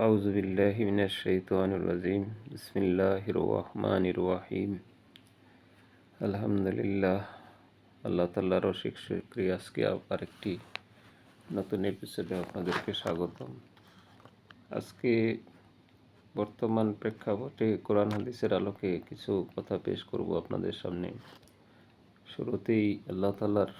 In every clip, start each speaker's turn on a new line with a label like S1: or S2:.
S1: أعوذ بالله من الشيطان الرجيم بسم الله الرحمن الرحيم আলহামদুলিল্লাহ। আল্লাহ তাআলার অশেষ শুকরিয়া। আজকে আবার একটি নতুন এপিসোডে আপনাদেরকে স্বাগতম। আজকে বর্তমান প্রেক্ষাপটে কোরআন হাদিসের আলোকে কিছু কথা পেশ করব আপনাদের সামনে। শুরুতেই আল্লাহ তাআলার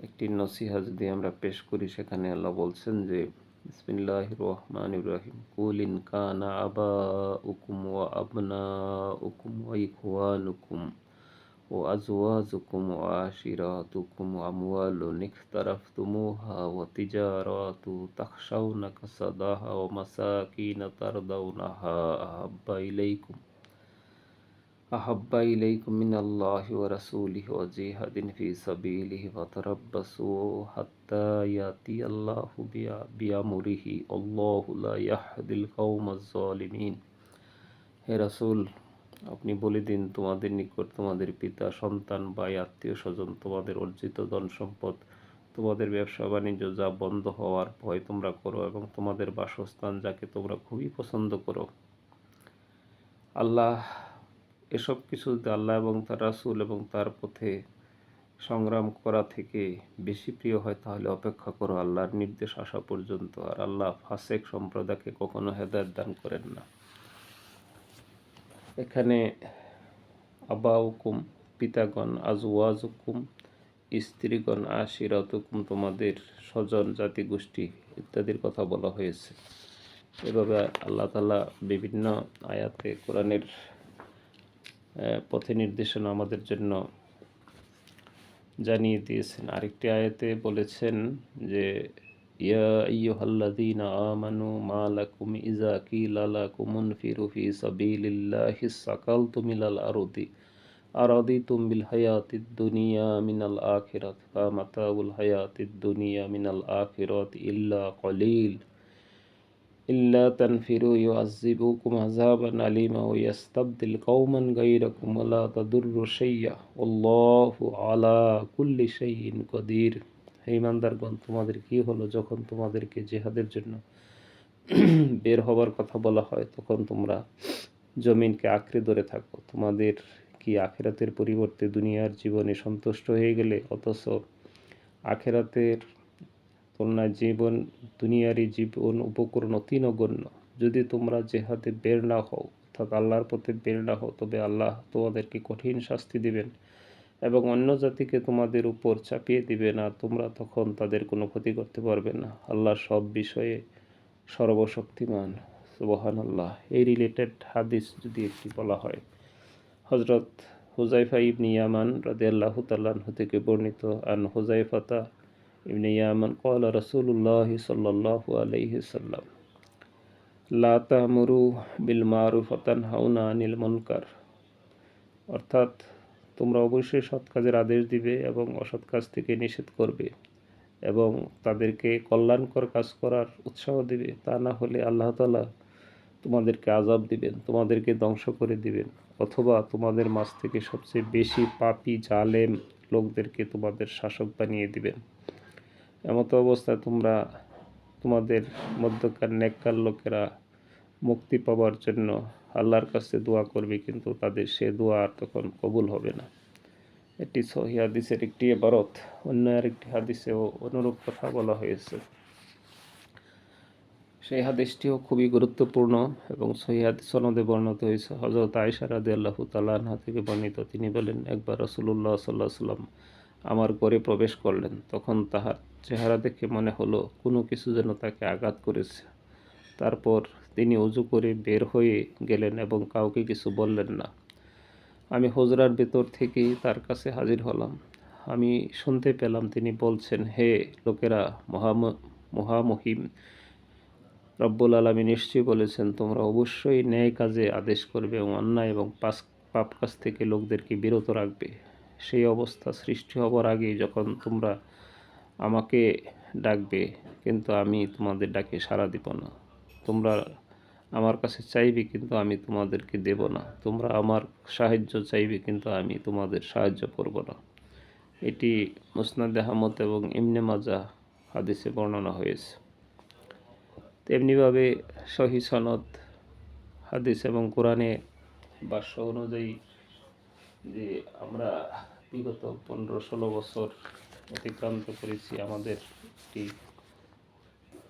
S1: একটি নসিহা যদি আমরা পেশ করি, সেখানে আল্লাহ বলছেন যে বিসমিল্লাহির রহমানির রহিম কুল ইন কানা আবাউকুম ওয়া আবনাউকুম ওয়া ইখওয়ানুকুম ওয়া আজওয়াজুকুম ওয়া আশিরাতুকুম ওয়া আমওয়ালুন ইখতারাফতুমুহা ওয়া তিজারাতু তাখশাউনা কাসাদাহা ওয়া মাসাকিন তারদাউনাহা আহাব্বা ইলাইকুম মিনাল্লাহি ওয়া রাসূলিহি ওয়া জিহাদিন ফি সাবিলিহি ফাতারাব্বাসু হাত্তা ইয়াতিয়াল্লাহু বিআমরিহি আল্লাহু লা ইয়াহদিল কওমাজ জালিমিন। হে রাসূল, আপনি বলে দিন, তোমাদের নিকট তোমাদের পিতা, সন্তান, ভাই, আত্মীয় স্বজন, তোমাদের অর্জিত ধন সম্পদ, তোমাদের ব্যবসা বাণিজ্য যা বন্ধ হওয়ার ভয় তোমরা করো, এবং তোমাদের বাসস্থান যাকে তোমরা খুবই পছন্দ করো। আল্লাহ এসব কিছু যদি আল্লাহ এবং তার রাসূল এবং তার পথে সংগ্রাম করা থেকে বেশি প্রিয় হয়, তাহলে অপেক্ষা করো আল্লাহর নির্দেশ আসা পর্যন্ত। আর আল্লাহ ফাসেক সম্প্রদায়কে কখনো হেদায়েত দান করেন না। এখানে আবাউকুম পিতাগণ, আজওয়াজুকুম স্ত্রীগণ, আশিরাতুকুম তোমাদের স্বজন, জাতি গোষ্ঠী ইত্যাদির কথা বলা হয়েছে। এভাবে আল্লাহ তাআলা বিভিন্ন আয়াতে কোরআনের পথে নির্দেশনা আমাদের জন্য জানিয়ে দিয়েছেন। আরেকটি আয়াতে বলেছেন যে ইয়া আইয়ুহাল্লাযীনা আমানু মা লাকুম ইযা কিলা লাকুম ইনফিরু ফি সাবিলিল্লাহি সাকালতুম ইলাল আরাদিতুম বিল হায়াতিদ দুনিয়া মিনাল আখিরাতি ফামাতাউল হায়াতিদ দুনিয়া মিনাল আখিরাতি ইল্লা কলিল ইল্লা তানফিরু ইউআযযিবুকুম আযাবান আলীমা ওয়া ইস্তাবদিল কওমান গায়রাকুম ওয়া লা তাদুররু শাইয়্যা আল্লাহু আলা কুল্লি শাইইন কদির। হে ঈমানদারগণ, তোমাদের কি হলো যখন তোমাদেরকে জিহাদের জন্য বের হবার কথা বলা হয়, তখন তোমরা জমিনকে আঁকড়ে ধরে থাকো। তোমাদের কি আখিরাতের পরিবর্তে দুনিয়ার জীবনে সন্তুষ্ট হয়ে গেলে? অথচ আখিরাতের তুলনায় দুনিয়ারই জীবন উপকরণ অতি নগণ্য। যদি তোমরা জেহাদে বের না হও, অর্থাৎ আল্লাহর পথে বের না হও, তবে আল্লাহ তোমাদেরকে কঠিন শাস্তি দিবেন এবং অন্য জাতিকে তোমাদের উপর চাপিয়ে দিবেন, আর তোমরা তখন তাদের কোনো ক্ষতি করতে পারবে না। আল্লাহ সব বিষয়ে সর্বশক্তিমান। সুবহানাল্লাহ। এই রিলেটেড হাদিস যদি একটি বলা হয়, হযরত হুযায়ফা ইবনে ইয়ামান রাদিয়াল্লাহু তাআলা আনহু থেকে বর্ণিত, আন হুযায়ফাতা ইবনে ইয়ামান ক্বালা রাসূলুল্লাহি সাল্লাল্লাহু আলাইহি সাল্লাম লা তা'মুরু বিল মা'রুফ ওয়া তানহাউনা আনিল মুনকার, অর্থাৎ তোমরা অবশ্যই সৎ কাজের আদেশ দিবে এবং অসৎ কাজ থেকে নিষেধ করবে এবং তাদেরকে কল্যাণকর কাজ করার উৎসাহ দিবে। তা না হলে আল্লাহ তাআলা তোমাদেরকে আযাব দিবেন, তোমাদেরকে ধ্বংস করে দিবেন, অথবা তোমাদের মাঝ থেকে সবচেয়ে বেশি পাপী জালেম লোকদেরকে তোমাদের শাসক বানিয়ে দিবেন। এমতো অবস্থায় তোমরা তোমাদের মধ্যকার নেককার লোকেরা মুক্তি পাওয়ার জন্য আল্লাহর কাছে দোয়া করবে, কিন্তু তাদের সে দোয়া আর তখন কবুল হবে না। এটি সহিহ হাদিসের একটি ইবারত। অন্য আরেকটি হাদিসেও অনুরূপ কথা বলা হয়েছে। সেই হাদিসটিও খুবই গুরুত্বপূর্ণ এবং সহিহ হাদিস সনদে বর্ণিত হয়েছে। হযরত আয়েশা রাদিয়াল্লাহু তাআলা আনহা থেকে বর্ণিত, তিনি বলেন, একবার রাসূলুল্লাহ সাল্লাল্লাহু আলাইহি ওয়াসাল্লাম আমার ঘরে প্রবেশ করলেন। তখন তাহার চেহারা দেখে মনে হলো কোনো কিছু যেন তাকে আঘাত করেছে। তারপর তিনি ওযু করে বের হয়ে গেলেন এবং কাউকে কিছু বললেন না। আমি হুজরার ভেতর থেকেই তার কাছে হাজির হলাম। আমি শুনতে পেলাম তিনি বলছেন, হে লোকেরা, মহামহিম রব্বুল আলামিন নিশ্চয়ই বলেছেন, তোমরা অবশ্যই ন্যায় কাজে আদেশ করবে এবং অন্যায় এবং পাপ কাজ থেকে লোকদেরকে বিরত রাখবে। সেই অবস্থা সৃষ্টি হবার আগেই যখন তোমরা আমাকে ডাকবে, কিন্তু আমি তোমাদের ডাকে সাড়া দিব না। তোমরা আমার কাছে চাইবে, কিন্তু আমি তোমাদেরকে দেব না। তোমরা আমার সাহায্য চাইবে, কিন্তু আমি তোমাদের সাহায্য করব না। এটি মুসনাদে আহমদ এবং ইবনে মাজাহ হাদিসে বর্ণনা হয়েছে। তেমনিভাবে সহি সনদ, হাদিস এবং কোরআনে ভাষ্য অনুযায়ী যে আমরা বিগত 15-16 বছর অতিক্রান্ত করেছি, আমাদের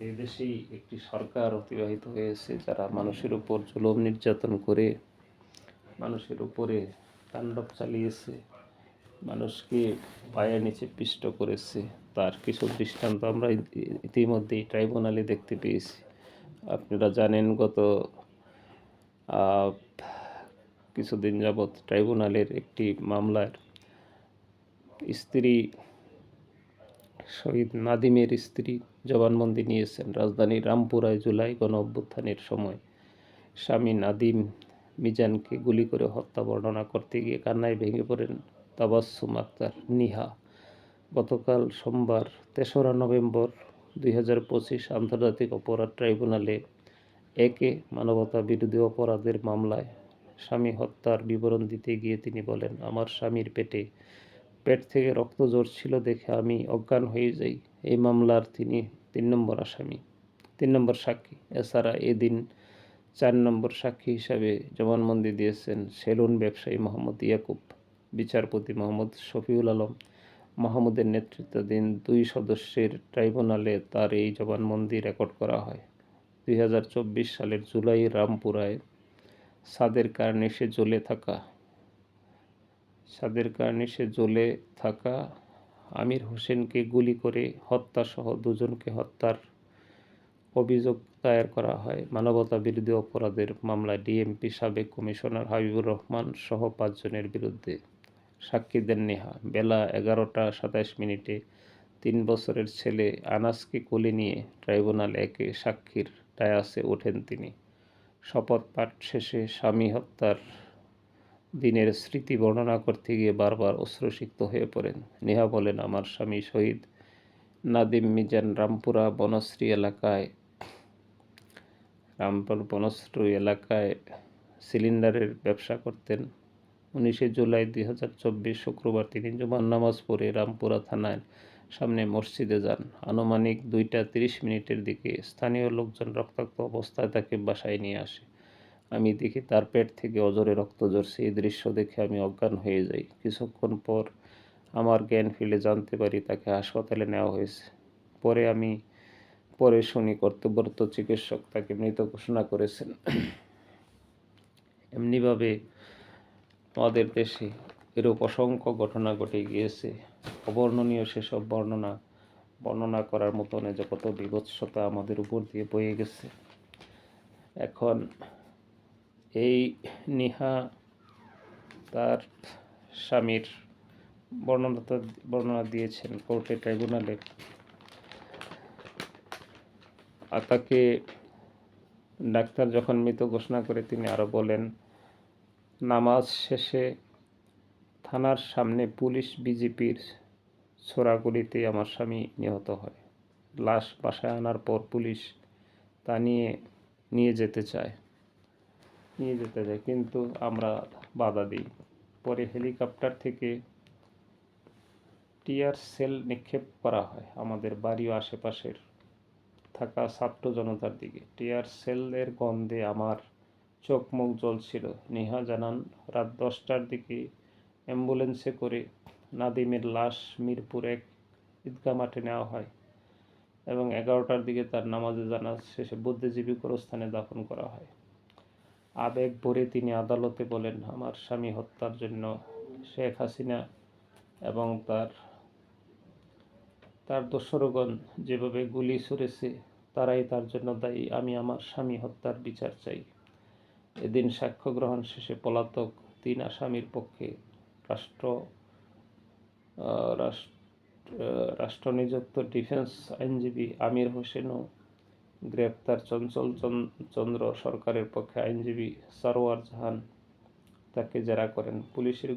S1: এই দেশেই একটি সরকার অতিবাহিত হয়েছে যারা মানুষের উপর জুলুম নির্যাতন করে মানুষের উপরে তাণ্ডব চালিয়েছে, মানুষকে পায়ের নিচে পিষ্ট করেছে। তার কিছু দৃষ্টান্ত আমরা ইতিমধ্যেই ট্রাইব্যুনালে দেখতে পেয়েছি। আপনারা জানেন, গত কিছুদিন যাবৎ ট্রাইব্যুনালের একটি মামলার স্ত্রী, শহীদ নাদিমের স্ত্রী জবানবন্দি নিয়েছেন। রাজধানীর রামপুরায় জুলাই গণ অভ্যুত্থানের সময় স্বামী নাদিম মিজানকে গুলি করে হত্যা বর্ণনা করতে গিয়ে কান্নায় ভেঙে পড়েন তাবাসসুম আক্তার নিহা। গতকাল সোমবার ৩রা নভেম্বর ২০২৫ আন্তর্জাতিক অপরাধ ট্রাইব্যুনালে একে মানবতা বিরোধী অপরাধের মামলায় স্বামী হত্যার বিবরণ দিতে গিয়ে তিনি বলেন, আমার স্বামীর পেট থেকে রক্ত ঝরছিল দেখে আমি অজ্ঞান হয়ে যাই। এই মামলার তিনি ৩ নম্বর সাক্ষী। এছাড়া এদিন ৪ নম্বর সাক্ষী হিসাবে জবানবন্দি দিয়েছেন সেলুন ব্যবসায়ী মোহাম্মদ ইয়াকুব। বিচারপতি মোহাম্মদ শফিউল আলম মাহমুদের নেতৃত্বাধীন ২ সদস্যের ট্রাইব্যুনালে তার এই জবানবন্দি রেকর্ড করা হয়। ২০২৪ সালের জুলাই রামপুরায় ছাদের কার্নিশে জ্বলে থাকা আমির হোসেনকে গুলি করে হত্যাসহ দুজনকে হত্যার অভিযোগ দায়ের করা হয় মানবতা বিরোধী অপরাধের মামলায় ডিএমপি সাবেক কমিশনার হাবিবুর রহমান সহ ৫ জনের বিরুদ্ধে। সাক্ষী দেন নেহা। বেলা ১১টা ২৭ মিনিটে ৩ বছরের ছেলে আনাসকে কোলে নিয়ে ট্রাইব্যুনাল একে সাক্ষীর ডায়াসে ওঠেন তিনি। শপথ পাঠ শেষে স্বামী হত্যার দিনের স্মৃতি বর্ণনা করতে গিয়ে বারবার অশ্রুসিক্ত হয়ে পড়েন। নেহা বলেন, আমার স্বামী শহীদ নাদিম মিজান রামপুরা বনশ্রী এলাকায় সিলিন্ডারের ব্যবসা করতেন। ১৯ জুলাই ২০২৪ শুক্রবার তিনি জুমার নামাজ পড়ে রামপুরা থানার সামনে মসজিদে যান। আনুমানিক ২টা ৩০ মিনিটের দিকে স্থানীয় লোকজন রক্তাক্ত অবস্থায় তাকে বাসায় নিয়ে আসে। আমি দেখি তার পেট থেকে অঝরে রক্ত ঝরছে। এই দৃশ্য দেখে আমি অজ্ঞান হয়ে যাই। কিছুক্ষণ পর আমার জ্ঞান ফিরে জানতে পারি তাকে হাসপাতালে নেওয়া হয়েছে। পরে শুনি কর্তব্যরত চিকিৎসক তাকে মৃত ঘোষণা করেছেন। এমনিভাবে আমাদের দেশে এরূপ অসংখ্য ঘটনা ঘটে গিয়েছে। অবর্ণনীয় সেসব বর্ণনা করার মতন যে কত বীভৎসতা আমাদের উপর দিয়ে বয়ে গেছে। এখন এই নিহা তার স্বামীর বর্ণনা দিয়েছেন কোর্টে, ট্রাইব্যুনালে। আর তাকে ডাক্তার যখন মৃত ঘোষণা করে তিনি আরও বলেন, নামাজ শেষে থানার সামনে পুলিশ বিজিপির ছোড়াগুলিতে আমার স্বামী নিহত হয়। লাশ বাসায় আনার পর পুলিশ তা নিয়ে যেতে চায়, কিন্তু আমরা বাধা দিই। পরে হেলিকপ্টার থেকে টিয়ার সেল নিক্ষেপ করা হয় আমাদের বাড়ি ও আশেপাশের থাকা ছাত্র জনতার দিকে। টিয়ার সেলের গন্ধে আমার চোখ মুখ জ্বলছিল। নেহা জানান, রাত 10টার দিকে অ্যাম্বুলেন্সে করে নাদিমের লাশ মিরপুর ১ ঈদগাহ মাঠে নেওয়া হয় এবং 11টার দিকে তার নামাজে জানাজা শেষে বুদ্ধিজীবী কবরস্থানে দাফন করা হয়। আবেগ ভরে তিনি আদালতে বলেন, আমার স্বামী হত্যার জন্য শেখ হাসিনা এবং তার দোসরগণ যেভাবে গুলি ছুড়েছে তারাই তার জন্য দায়ী। আমি আমার স্বামী হত্যার বিচার চাই। এদিন সাক্ষ্য গ্রহণ শেষে পলাতক ৩ আসামির পক্ষে রাষ্ট্রনিযুক্ত ডিফেন্স আইনজীবী আমির হোসেন ও গ্রেপ্তার চঞ্চল চন্দ্র সরকারের পক্ষে আইনজীবী সরওয়ার জাহান তাকে জেরা করেন। পুলিশের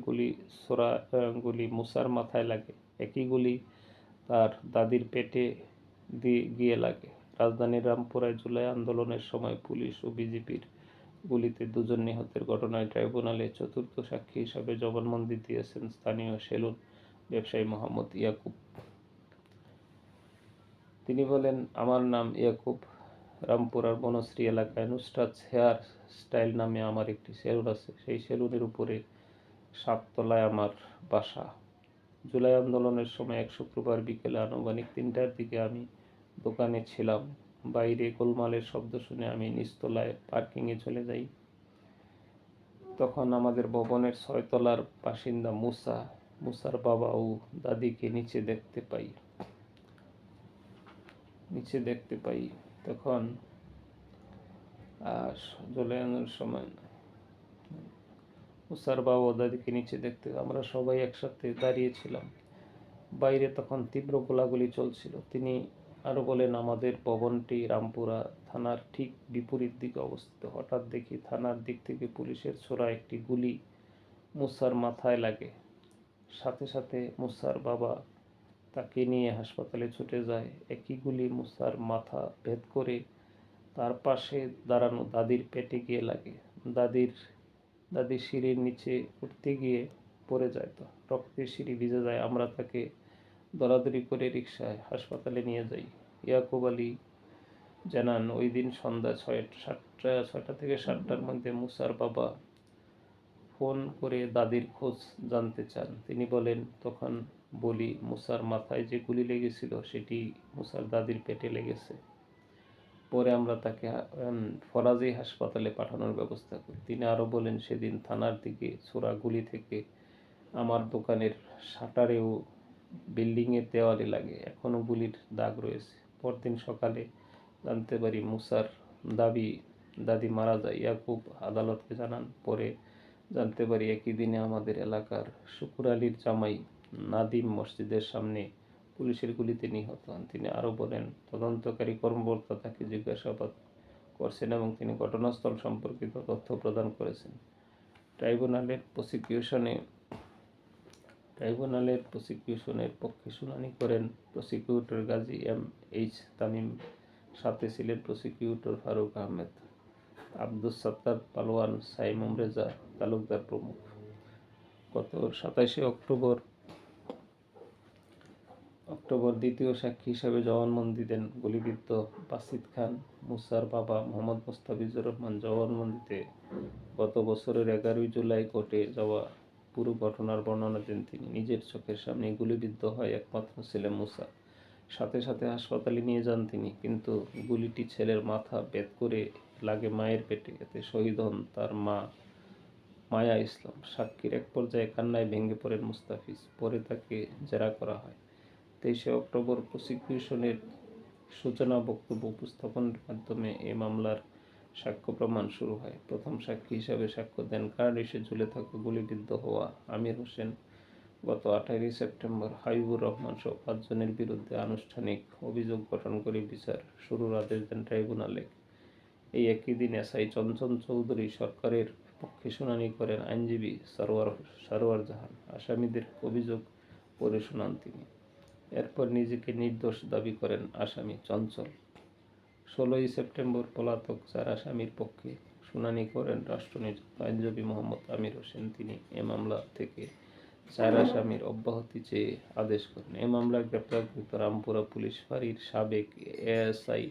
S1: গুলি মুসার মাথায় লাগে, একই গুলি তার দাদির পেটে গিয়ে লাগে। রাজধানীর রামপুরায় জুলাই আন্দোলনের সময় পুলিশ ও বিজিবির গুলিতে 2 জন নিহতের ঘটনায় ট্রাইব্যুনালে চতুর্থ সাক্ষী হিসাবে জবানবন্দি দিয়েছেন স্থানীয় সেলুন ব্যবসায়ী মোহাম্মদ ইয়াকুব। তিনি বলেন, আমার নাম ইয়াকুব, রামপুরার বনশ্রী এলাকায় নুসরাত হেয়ার স্টাইল নামে আমার একটি সেলুন আছে। সেই সেলুনের উপরে 7 তলায় আমার বাসা। জুলাই আন্দোলনের সময় এক শুক্রবার বিকেলে আনুমানিক 3টার দিকে আমি দোকানে ছিলাম। বাইরে গোলমালের শব্দ শুনে আমি নিচতলায় পার্কিংয়ে চলে যাই। তখন আমাদের ভবনের 6 তলার বাসিন্দা মুসার বাবা ও দাদিকে নিচে দেখতে পাই। তখন জুলাই আন্দোলনের সময় মুসার বাবা ও দাদিকে নিচে দেখতে আমরা সবাই একসাথে দাঁড়িয়েছিলাম। বাইরে তখন তীব্র গোলাগুলি চলছিল। তিনি আরও বলেন, আমাদের ভবনটি রামপুরা থানার ঠিক বিপরীত দিকে অবস্থিত। হঠাৎ দেখি থানার দিক থেকে পুলিশের ছোড়া একটি গুলি মুসার মাথায় লাগে। সাথে সাথে মুসার বাবা তাকে নিয়ে হাসপাতালে ছুটে যায়। একই গুলি মুসার মাথা ভেদ করে তার পাশে দাঁড়ানো দাদির পেটে গিয়ে লাগে। দাদি সিঁড়ির নিচে উঠতে গিয়ে পড়ে যায়। তো রক্তে সিঁড়ি ভিজে যায়। আমরা তাকে দৌড়াদৌড়ি করে রিকশায় হাসপাতালে নিয়ে যাই। ইয়াকুব আলী জানান, ওই দিন সন্ধ্যা 6টা থেকে 7টার মধ্যে মুসার বাবা ফোন করে দাদির খোঁজ জানতে চান। তিনি বলেন, তখন বলি, মুসার মাথায় যে গুলি লেগেছিল সেটি মুসার দাদির পেটে লেগেছে। পরে আমরা তাকে ফরাজি হাসপাতালে পাঠানোর ব্যবস্থা করি। তিনি আরও বলেন, সেদিন থানার দিকে ছোড়া গুলি থেকে আমার দোকানের শাটারে ও বিল্ডিংয়ের দেওয়ালে লাগে। এখনও গুলির দাগ রয়েছে। পরদিন সকালে জানতে পারি মুসার দাদি মারা যায়। ইয়াকুব আদালতকে জানান। পরে জানতে পারি একই দিনে আমাদের এলাকার শুকুর আলীর জামাই নাদিম মসজিদের সামনে পুলিশের গুলিতে নিহত হন। তিনি আরও বলেন, তদন্তকারী কর্মকর্তা তাকে জিজ্ঞাসাবাদ করছেন এবং তিনি ঘটনাস্থল সম্পর্কিত তথ্য প্রদান করেছেন। ট্রাইব্যুনালের প্রসিকিউশনের পক্ষে শুনানি করেন প্রসিকিউটর গাজী M.H. তামিম। সাথে ছিলেন প্রসিকিউটর ফারুক আহমেদ, আব্দুস সাত্তার পালোয়ান, সাইমুম রেজা তালুকদার প্রমুখ। গত 27শে অক্টোবর দ্বিতীয় সাক্ষী হিসাবে জবানবন্দি দেন গুলিবিদ্ধ বাসিত খান। মুসার বাবা মোহাম্মদ মোস্তাফিজুর রহমান জবানবন্দিতে গত বছরের 11 জুলাই ঘটে যাওয়া পুরো ঘটনার বর্ণনা দেন। তিনি নিজের চোখের সামনে গুলিবিদ্ধ হয় একমাত্র ছেলে মুসা। সাথে সাথে হাসপাতালে নিয়ে যান তিনি, কিন্তু গুলিটি ছেলের মাথা ভেদ করে লাগে মায়ের পেটে। এতে শহীদ হন তার মা মায়া ইসলাম। সাক্ষীর এক পর্যায়ে কান্নায় ভেঙে পড়েন মুস্তাফিজ। পরে তাকে জেরা করা হয়। 23শে অক্টোবর প্রসিকিউশনের সূচনা বক্তব্য উপস্থাপনের মাধ্যমে এ মামলার সাক্ষ্য প্রমাণ শুরু হয়। প্রথম সাক্ষী হিসাবে সাক্ষ্য দেন কার্নিশে ঝুলে থাকা গুলিবিদ্ধ হওয়া আমির হোসেন। গত 18 সেপ্টেম্বর হাবিবুর রহমান সহ 5 জনের বিরুদ্ধে আনুষ্ঠানিক অভিযোগ গঠন করে বিচার শুরুর আদেশ দেন ট্রাইব্যুনালে। এই একই দিন এসআই চঞ্চল চৌধুরী সরকারের পক্ষে শুনানি করেন আইনজীবী সরওয়ার জাহান। আসামিদের অভিযোগ পড়ে শোনান তিনি। এরপর নিজেকে নির্দোষ দাবি করেন আসামি চঞ্চল। 16 সেপ্টেম্বর পলাতক 4 আসামির পক্ষে শুনানি করেন রাষ্ট্রনিযুক্ত আইনজীবী মোহাম্মদ আমির হোসেন। তিনি এ মামলা থেকে 4 আসামির অব্যাহতি চেয়ে আদেশ করেন। এ মামলায় গ্রেপ্তারকৃত রামপুরা পুলিশ ফাঁড়ির সাবেক এএসআই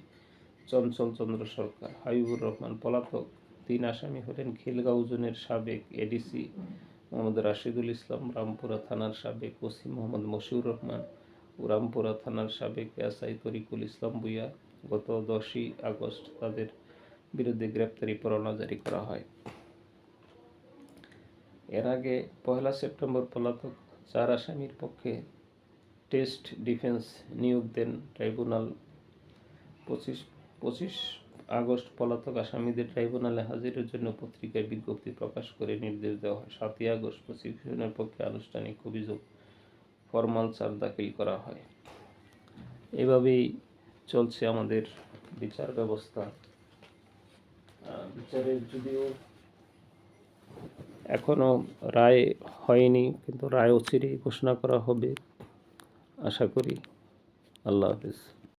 S1: চঞ্চল চন্দ্র সরকার, হাবিবুর রহমান। পলাতক 3 আসামি হলেন খিলগাঁও জোনের সাবেক এডিসি মোহাম্মদ রাশিদুল ইসলাম, রামপুরা থানার সাবেক ওসি মোহাম্মদ মশিউর রহমান ও রামপুরা থানার সাবেক এসআই তরিকুল ইসলাম ভূঁইয়া। গত 10ই আগস্ট তাদের বিরুদ্ধে গ্রেপ্তারি পরোয়ানা জারি করা হয়। এর আগে 1 সেপ্টেম্বর পলাতক 4 আসামির পক্ষে টেস্ট ডিফেন্স নিয়োগ দেন ট্রাইব্যুনাল। 25 আগস্ট পলাতক আসামিদের ট্রাইব্যুনালে হাজিরের জন্য পত্রিকায় বিজ্ঞপ্তি প্রকাশ করে নির্দেশ দেওয়া হয়। 7ই আগস্ট প্রসিকিউশনের পক্ষে আনুষ্ঠানিক অভিযোগ ফরমাল চার্জ দাখিল করা হয়। এভাবেই চলছে আমাদের বিচার ব্যবস্থা। বিচারের যদিও এখনো রায় হয়নি, কিন্তু রায় অচিরেই ঘোষণা করা হবে আশা করি। আল্লাহ হাফেজ।